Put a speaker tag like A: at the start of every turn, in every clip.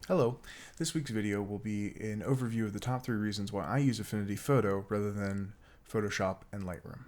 A: Hello, this week's video will be an overview of the top 3 reasons why I use Affinity Photo rather than Photoshop and Lightroom.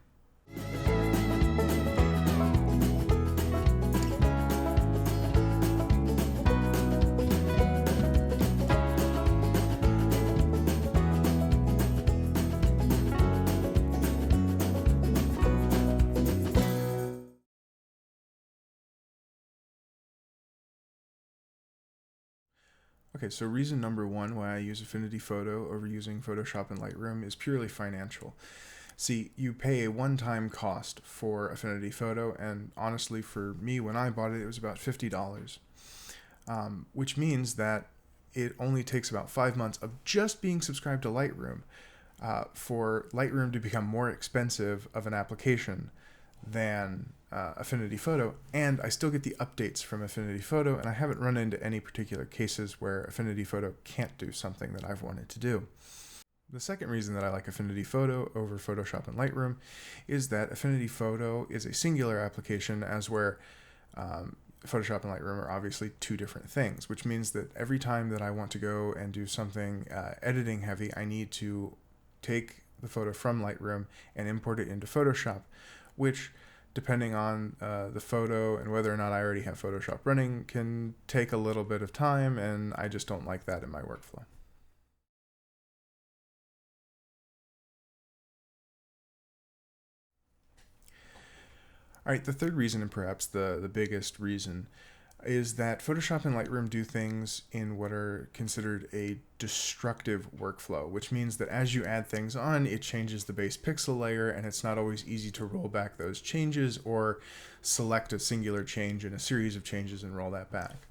A: Okay, so reason number 1 why I use Affinity Photo over using Photoshop and Lightroom is purely financial. See, you pay a one-time cost for Affinity Photo, and honestly for me, when I bought it, it was about $50, which means that it only takes about 5 months of just being subscribed to Lightroom for Lightroom to become more expensive of an application than Affinity Photo, and I still get the updates from Affinity Photo, and I haven't run into any particular cases where Affinity Photo can't do something that I've wanted to do. The second reason that I like Affinity Photo over Photoshop and Lightroom is that Affinity Photo is a singular application, as where Photoshop and Lightroom are obviously two different things, which means that every time that I want to go and do something editing heavy, I need to take the photo from Lightroom and import it into Photoshop, which, depending on the photo and whether or not I already have Photoshop running, can take a little bit of time, and I just don't like that in my workflow. All right, the third reason, and perhaps the biggest reason, is that Photoshop and Lightroom do things in what are considered a destructive workflow, which means that as you add things on, it changes the base pixel layer, and it's not always easy to roll back those changes or select a singular change in a series of changes and roll that back.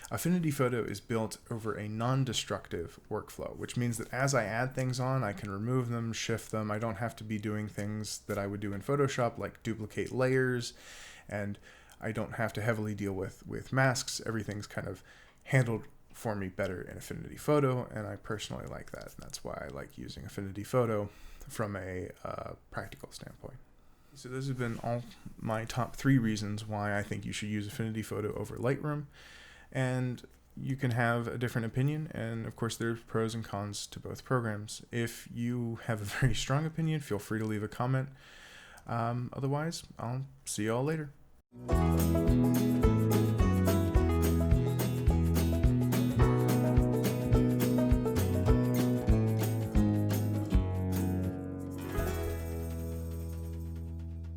A: Affinity Photo is built over a non-destructive workflow, which means that as I add things on, I can remove them, shift them. I don't have to be doing things that I would do in Photoshop, like duplicate layers, and I don't have to heavily deal with masks. Everything's kind of handled for me better in Affinity Photo, and I personally like that. And that's why I like using Affinity Photo from a practical standpoint. So those have been all my top 3 reasons why I think you should use Affinity Photo over Lightroom. And you can have a different opinion, and of course there's pros and cons to both programs. If you have a very strong opinion, feel free to leave a comment. Otherwise, I'll see you all later.